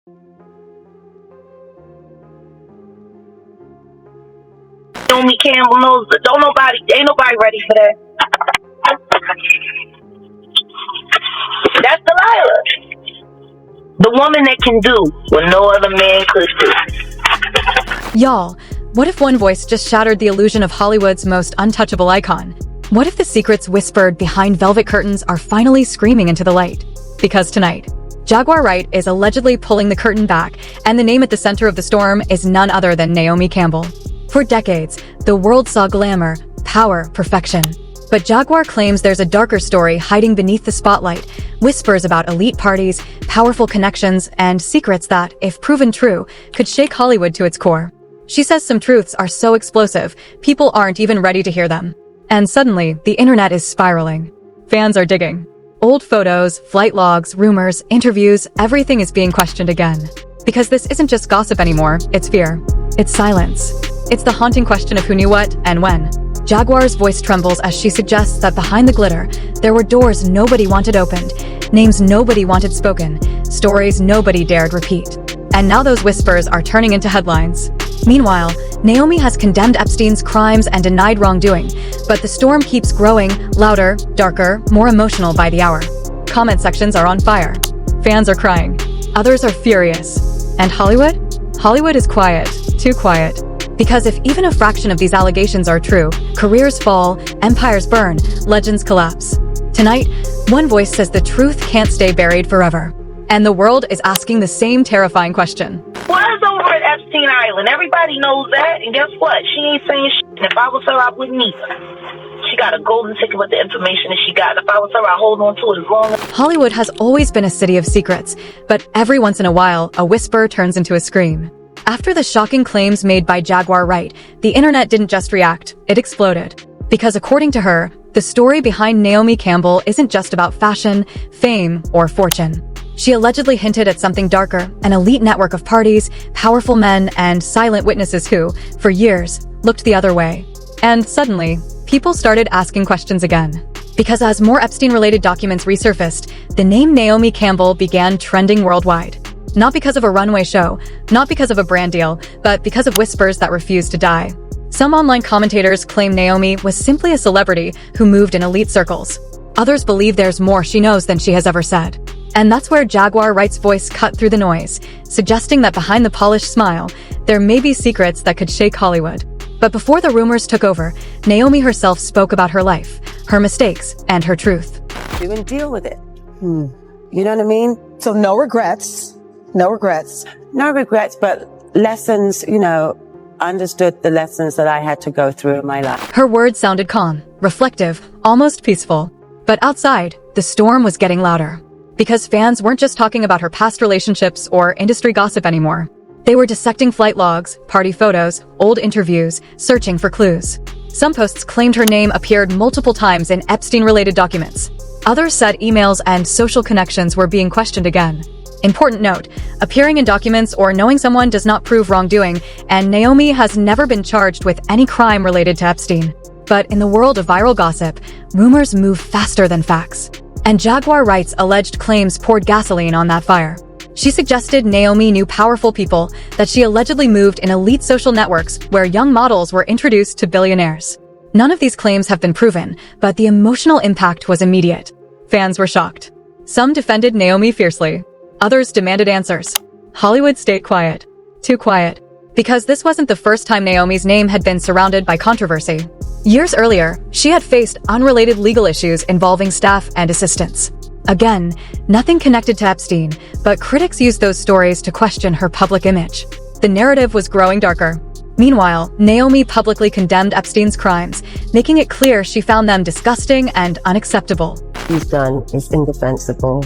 Naomi Campbell knows that ain't nobody ready for that. That's Delilah. The woman that can do what no other man could do. Y'all, what if one voice just shattered the illusion of Hollywood's most untouchable icon? What if the secrets whispered behind velvet curtains are finally screaming into the light? Because tonight, Jaguar Wright is allegedly pulling the curtain back, and the name at the center of the storm is none other than Naomi Campbell. For decades, the world saw glamour, power, perfection. But Jaguar claims there's a darker story hiding beneath the spotlight, whispers about elite parties, powerful connections, and secrets that, if proven true, could shake Hollywood to its core. She says some truths are so explosive, people aren't even ready to hear them. And suddenly, the internet is spiraling. Fans are digging. Old photos, flight logs, rumors, interviews, everything is being questioned again. Because this isn't just gossip anymore, it's fear. It's silence. It's the haunting question of who knew what and when. Jaguar's voice trembles as she suggests that behind the glitter, there were doors nobody wanted opened, names nobody wanted spoken, stories nobody dared repeat. And now those whispers are turning into headlines. Meanwhile, Naomi has condemned Epstein's crimes and denied wrongdoing, but the storm keeps growing, louder, darker, more emotional by the hour. Comment sections are on fire. Fans are crying. Others are furious. And Hollywood? Hollywood is quiet. Too quiet. Because if even a fraction of these allegations are true, careers fall, empires burn, legends collapse. Tonight, one voice says the truth can't stay buried forever. And the world is asking the same terrifying question. What's over at Epstein Island? Everybody knows that, and guess what? She ain't saying shit. And if I was her, I wouldn't either. She got a golden ticket with the information that she got. If I was her, I'd hold on to it as long as... Hollywood has always been a city of secrets, but every once in a while, a whisper turns into a scream. After the shocking claims made by Jaguar Wright, the internet didn't just react, it exploded. Because according to her, the story behind Naomi Campbell isn't just about fashion, fame, or fortune. She allegedly hinted at something darker, an elite network of parties, powerful men, and silent witnesses who, for years, looked the other way. And suddenly, people started asking questions again. Because as more Epstein-related documents resurfaced, the name Naomi Campbell began trending worldwide. Not because of a runway show, not because of a brand deal, but because of whispers that refused to die. Some online commentators claim Naomi was simply a celebrity who moved in elite circles. Others believe there's more she knows than she has ever said. And that's where Jaguar Wright's voice cut through the noise, suggesting that behind the polished smile, there may be secrets that could shake Hollywood. But before the rumors took over, Naomi herself spoke about her life, her mistakes, and her truth. And deal with it. You know what I mean? So no regrets. No regrets. No regrets, but lessons, understood the lessons that I had to go through in my life. Her words sounded calm, reflective, almost peaceful. But outside, the storm was getting louder. Because fans weren't just talking about her past relationships or industry gossip anymore. They were dissecting flight logs, party photos, old interviews, searching for clues. Some posts claimed her name appeared multiple times in Epstein-related documents. Others said emails and social connections were being questioned again. Important note, appearing in documents or knowing someone does not prove wrongdoing, and Naomi has never been charged with any crime related to Epstein. But in the world of viral gossip, rumors move faster than facts. And Jaguar Wright's alleged claims poured gasoline on that fire. She suggested Naomi knew powerful people, that she allegedly moved in elite social networks where young models were introduced to billionaires. None of these claims have been proven, but the emotional impact was immediate. Fans were shocked. Some defended Naomi fiercely. Others demanded answers. Hollywood stayed quiet. Too quiet. Because this wasn't the first time Naomi's name had been surrounded by controversy. Years earlier, she had faced unrelated legal issues involving staff and assistants. Again, nothing connected to Epstein, but critics used those stories to question her public image. The narrative was growing darker. Meanwhile, Naomi publicly condemned Epstein's crimes, making it clear she found them disgusting and unacceptable. What he's done is indefensible.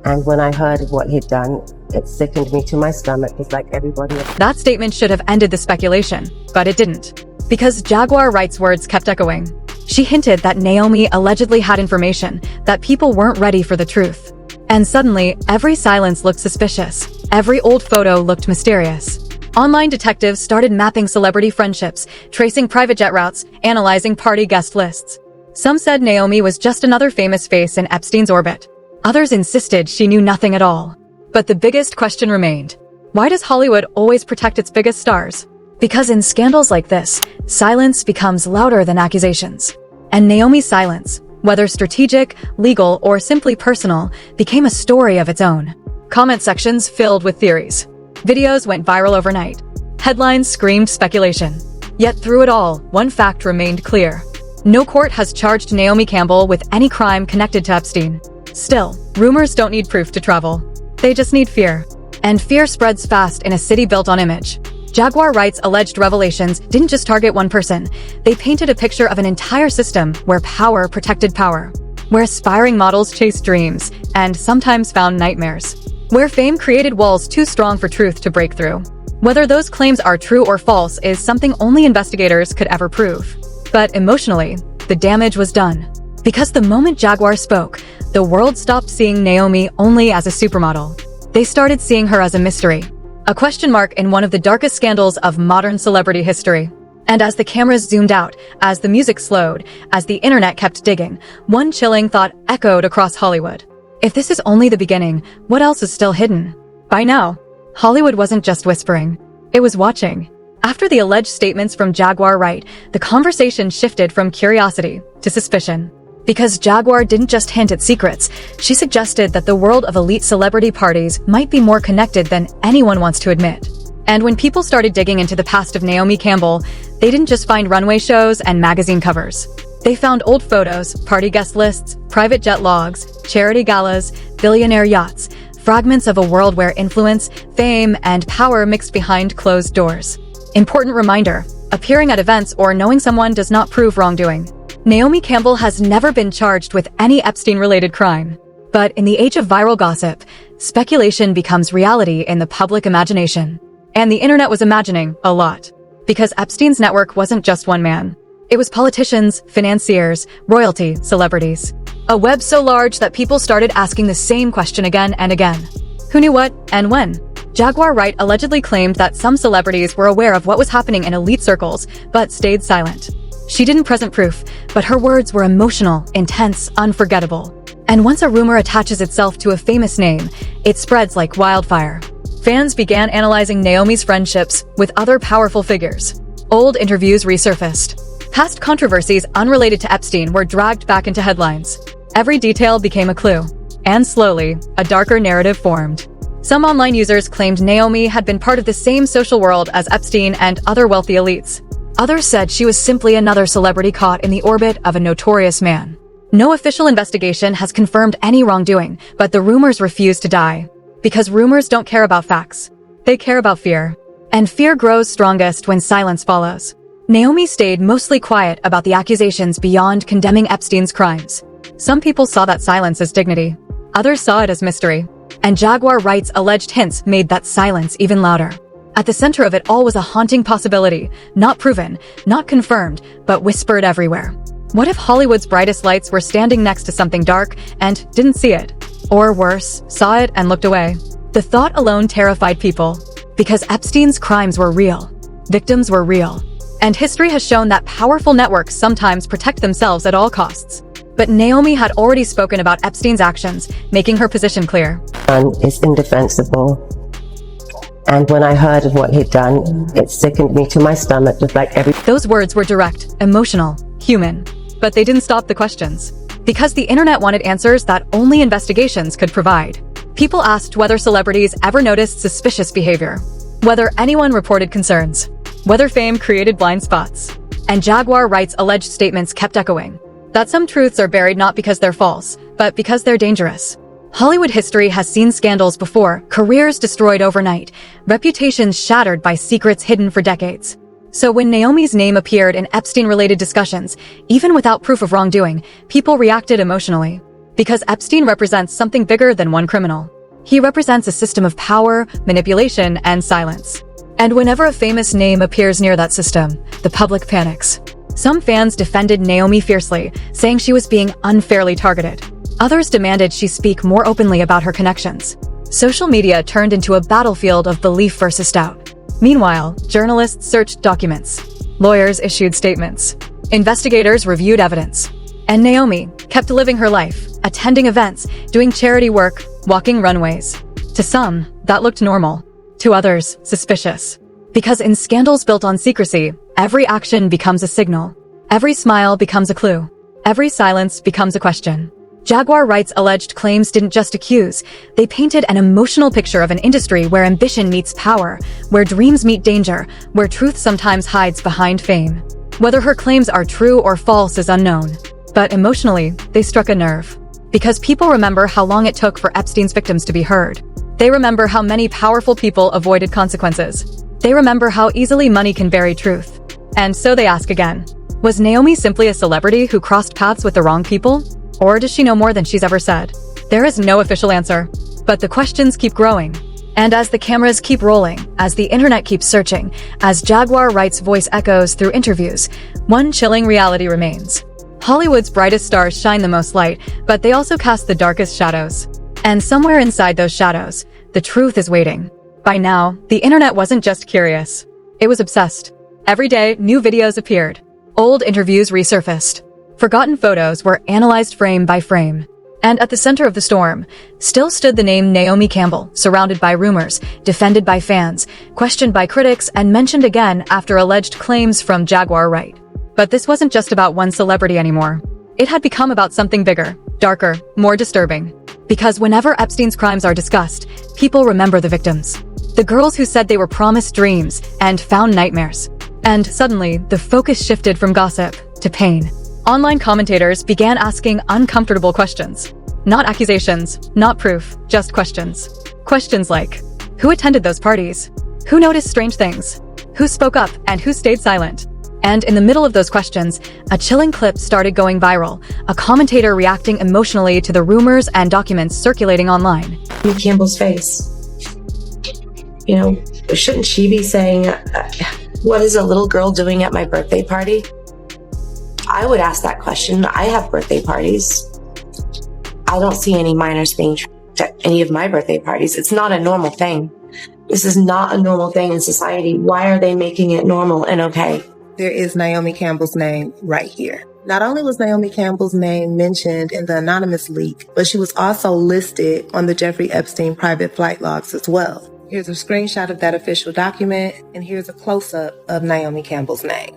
And when I heard of what he'd done, it sickened me to my stomach, just like everybody else. That statement should have ended the speculation, but it didn't. Because Jaguar Wright's words kept echoing. She hinted that Naomi allegedly had information, that people weren't ready for the truth. And suddenly, every silence looked suspicious. Every old photo looked mysterious. Online detectives started mapping celebrity friendships, tracing private jet routes, analyzing party guest lists. Some said Naomi was just another famous face in Epstein's orbit. Others insisted she knew nothing at all. But the biggest question remained. Why does Hollywood always protect its biggest stars? Because in scandals like this, silence becomes louder than accusations. And Naomi's silence, whether strategic, legal, or simply personal, became a story of its own. Comment sections filled with theories. Videos went viral overnight. Headlines screamed speculation. Yet through it all, one fact remained clear. No court has charged Naomi Campbell with any crime connected to Epstein. Still, rumors don't need proof to travel. They just need fear. And fear spreads fast in a city built on image. Jaguar Wright's alleged revelations didn't just target one person. They painted a picture of an entire system where power protected power, where aspiring models chased dreams and sometimes found nightmares, where fame created walls too strong for truth to break through. Whether those claims are true or false is something only investigators could ever prove. But emotionally, the damage was done. Because the moment Jaguar spoke, the world stopped seeing Naomi only as a supermodel. They started seeing her as a mystery, a question mark in one of the darkest scandals of modern celebrity history. And as the cameras zoomed out, as the music slowed, as the internet kept digging, one chilling thought echoed across Hollywood. If this is only the beginning, what else is still hidden? By now, Hollywood wasn't just whispering. It was watching. After the alleged statements from Jaguar Wright, the conversation shifted from curiosity to suspicion. Because Jaguar didn't just hint at secrets, she suggested that the world of elite celebrity parties might be more connected than anyone wants to admit. And when people started digging into the past of Naomi Campbell, they didn't just find runway shows and magazine covers. They found old photos, party guest lists, private jet logs, charity galas, billionaire yachts, fragments of a world where influence, fame, and power mixed behind closed doors. Important reminder, appearing at events or knowing someone does not prove wrongdoing. Naomi Campbell has never been charged with any Epstein-related crime. But in the age of viral gossip, speculation becomes reality in the public imagination. And the internet was imagining a lot. Because Epstein's network wasn't just one man. It was politicians, financiers, royalty, celebrities. A web so large that people started asking the same question again and again. Who knew what and when? Jaguar Wright allegedly claimed that some celebrities were aware of what was happening in elite circles, but stayed silent. She didn't present proof, but her words were emotional, intense, unforgettable. And once a rumor attaches itself to a famous name, it spreads like wildfire. Fans began analyzing Naomi's friendships with other powerful figures. Old interviews resurfaced. Past controversies unrelated to Epstein were dragged back into headlines. Every detail became a clue. And slowly, a darker narrative formed. Some online users claimed Naomi had been part of the same social world as Epstein and other wealthy elites. Others said she was simply another celebrity caught in the orbit of a notorious man. No official investigation has confirmed any wrongdoing, but the rumors refuse to die. Because rumors don't care about facts. They care about fear. And fear grows strongest when silence follows. Naomi stayed mostly quiet about the accusations beyond condemning Epstein's crimes. Some people saw that silence as dignity. Others saw it as mystery. And Jaguar Wright's alleged hints made that silence even louder. At the center of it all was a haunting possibility, not proven, not confirmed, but whispered everywhere. What if Hollywood's brightest lights were standing next to something dark and didn't see it? Or worse, saw it and looked away? The thought alone terrified people. Because Epstein's crimes were real. Victims were real. And history has shown that powerful networks sometimes protect themselves at all costs. But Naomi had already spoken about Epstein's actions, making her position clear. Is indefensible. And when I heard of what he'd done, it sickened me to my stomach, just like every... Those words were direct, emotional, human. But they didn't stop the questions. Because the internet wanted answers that only investigations could provide. People asked whether celebrities ever noticed suspicious behavior. Whether anyone reported concerns. Whether fame created blind spots. And Jaguar Wright's alleged statements kept echoing. That some truths are buried not because they're false, but because they're dangerous. Hollywood history has seen scandals before, careers destroyed overnight, reputations shattered by secrets hidden for decades. So when Naomi's name appeared in Epstein-related discussions, even without proof of wrongdoing, people reacted emotionally. Because Epstein represents something bigger than one criminal. He represents a system of power, manipulation, and silence. And whenever a famous name appears near that system, the public panics. Some fans defended Naomi fiercely, saying she was being unfairly targeted. Others demanded she speak more openly about her connections. Social media turned into a battlefield of belief versus doubt. Meanwhile, journalists searched documents. Lawyers issued statements. Investigators reviewed evidence. And Naomi kept living her life, attending events, doing charity work, walking runways. To some, that looked normal. To others, suspicious. Because in scandals built on secrecy, every action becomes a signal. Every smile becomes a clue. Every silence becomes a question. Jaguar Wright's alleged claims didn't just accuse, they painted an emotional picture of an industry where ambition meets power, where dreams meet danger, where truth sometimes hides behind fame. Whether her claims are true or false is unknown. But emotionally, they struck a nerve. Because people remember how long it took for Epstein's victims to be heard. They remember how many powerful people avoided consequences. They remember how easily money can bury truth. And so they ask again, was Naomi simply a celebrity who crossed paths with the wrong people? Or does she know more than she's ever said? There is no official answer. But the questions keep growing. And as the cameras keep rolling, as the internet keeps searching, as Jaguar Wright's voice echoes through interviews, one chilling reality remains. Hollywood's brightest stars shine the most light, but they also cast the darkest shadows. And somewhere inside those shadows, the truth is waiting. By now, the internet wasn't just curious. It was obsessed. Every day, new videos appeared. Old interviews resurfaced. Forgotten photos were analyzed frame by frame. And at the center of the storm, still stood the name Naomi Campbell, surrounded by rumors, defended by fans, questioned by critics, and mentioned again after alleged claims from Jaguar Wright. But this wasn't just about one celebrity anymore. It had become about something bigger, darker, more disturbing. Because whenever Epstein's crimes are discussed, people remember the victims. The girls who said they were promised dreams and found nightmares. And suddenly, the focus shifted from gossip to pain. Online commentators began asking uncomfortable questions. Not accusations, not proof, just questions. Questions like, who attended those parties? Who noticed strange things? Who spoke up and who stayed silent? And in the middle of those questions, a chilling clip started going viral, a commentator reacting emotionally to the rumors and documents circulating online. Naomi Campbell's face. You know, shouldn't she be saying, what is a little girl doing at my birthday party? I would ask that question. I have birthday parties. I don't see any minors being trapped at any of my birthday parties. It's not a normal thing. This is not a normal thing in society. Why are they making it normal and okay? There is Naomi Campbell's name right here. Not only was Naomi Campbell's name mentioned in the anonymous leak, but she was also listed on the Jeffrey Epstein private flight logs as well. Here's a screenshot of that official document, and here's a close-up of Naomi Campbell's name.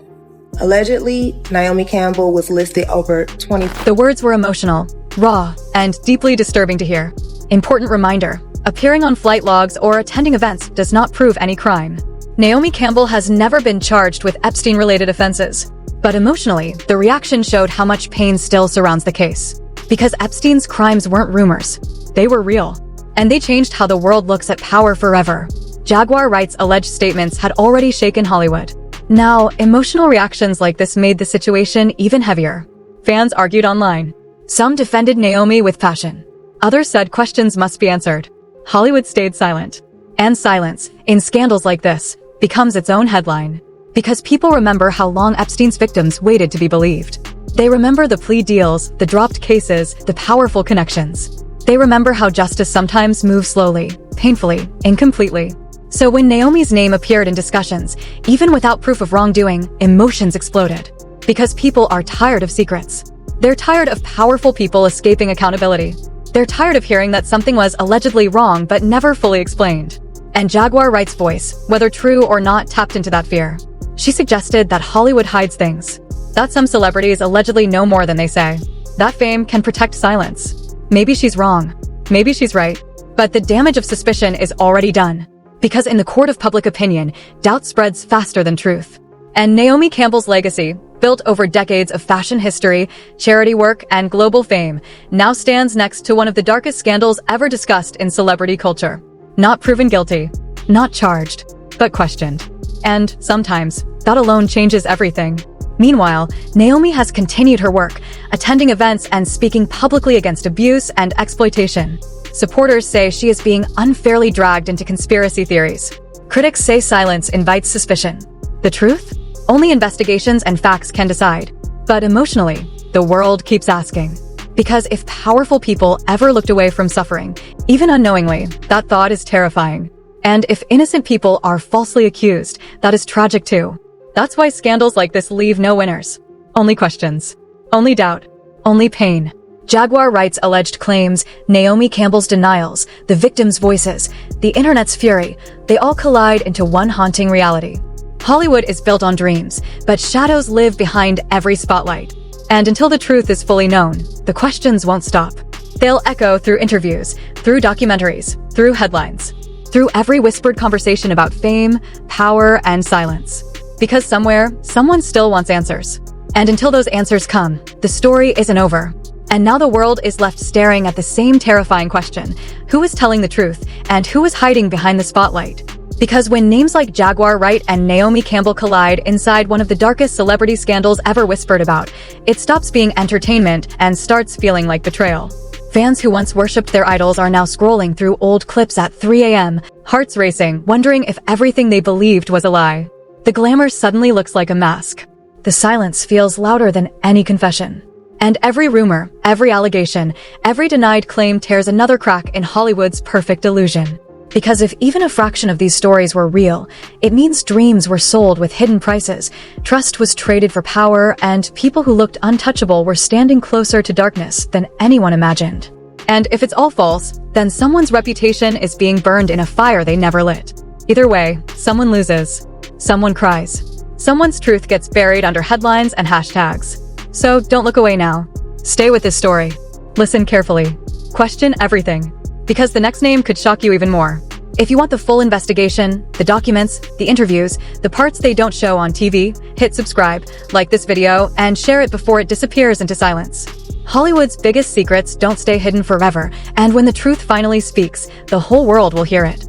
Allegedly, Naomi Campbell was listed over 20. The words were emotional, raw, and deeply disturbing to hear. Important reminder, appearing on flight logs or attending events does not prove any crime. Naomi Campbell has never been charged with Epstein-related offenses. But emotionally, the reaction showed how much pain still surrounds the case. Because Epstein's crimes weren't rumors. They were real. And they changed how the world looks at power forever. Jaguar Wright's alleged statements had already shaken Hollywood. Now, emotional reactions like this made the situation even heavier. Fans argued online. Some defended Naomi with passion. Others said questions must be answered. Hollywood stayed silent. And silence, in scandals like this, becomes its own headline. Because people remember how long Epstein's victims waited to be believed. They remember the plea deals, the dropped cases, the powerful connections. They remember how justice sometimes moves slowly, painfully, incompletely. So when Naomi's name appeared in discussions, even without proof of wrongdoing, emotions exploded. Because people are tired of secrets. They're tired of powerful people escaping accountability. They're tired of hearing that something was allegedly wrong but never fully explained. And Jaguar Wright's voice, whether true or not, tapped into that fear. She suggested that Hollywood hides things. That some celebrities allegedly know more than they say. That fame can protect silence. Maybe she's wrong. Maybe she's right. But the damage of suspicion is already done. Because in the court of public opinion, doubt spreads faster than truth. And Naomi Campbell's legacy, built over decades of fashion history, charity work, and global fame, now stands next to one of the darkest scandals ever discussed in celebrity culture. Not proven guilty, not charged, but questioned. And sometimes, that alone changes everything. Meanwhile, Naomi has continued her work, attending events and speaking publicly against abuse and exploitation. Supporters say she is being unfairly dragged into conspiracy theories. Critics say silence invites suspicion. The truth? Only investigations and facts can decide. But emotionally, the world keeps asking. Because if powerful people ever looked away from suffering, even unknowingly, that thought is terrifying. And if innocent people are falsely accused, that is tragic too. That's why scandals like this leave no winners. Only questions. Only doubt. Only pain. Jaguar Wright's alleged claims, Naomi Campbell's denials, the victims' voices, the internet's fury, they all collide into one haunting reality. Hollywood is built on dreams, but shadows live behind every spotlight. And until the truth is fully known, the questions won't stop. They'll echo through interviews, through documentaries, through headlines, through every whispered conversation about fame, power, and silence. Because somewhere, someone still wants answers. And until those answers come, the story isn't over. And now the world is left staring at the same terrifying question: who is telling the truth, and who is hiding behind the spotlight? Because when names like Jaguar Wright and Naomi Campbell collide inside one of the darkest celebrity scandals ever whispered about, it stops being entertainment and starts feeling like betrayal. Fans who once worshipped their idols are now scrolling through old clips at 3 a.m., hearts racing, wondering if everything they believed was a lie. The glamour suddenly looks like a mask. The silence feels louder than any confession. And every rumor, every allegation, every denied claim tears another crack in Hollywood's perfect illusion. Because if even a fraction of these stories were real, it means dreams were sold with hidden prices, trust was traded for power, and people who looked untouchable were standing closer to darkness than anyone imagined. And if it's all false, then someone's reputation is being burned in a fire they never lit. Either way, someone loses. Someone cries. Someone's truth gets buried under headlines and hashtags. So don't look away now. Stay with this story. Listen carefully. Question everything. Because the next name could shock you even more. If you want the full investigation, the documents, the interviews, the parts they don't show on TV, hit subscribe, like this video, and share it before it disappears into silence. Hollywood's biggest secrets don't stay hidden forever, and when the truth finally speaks, the whole world will hear it.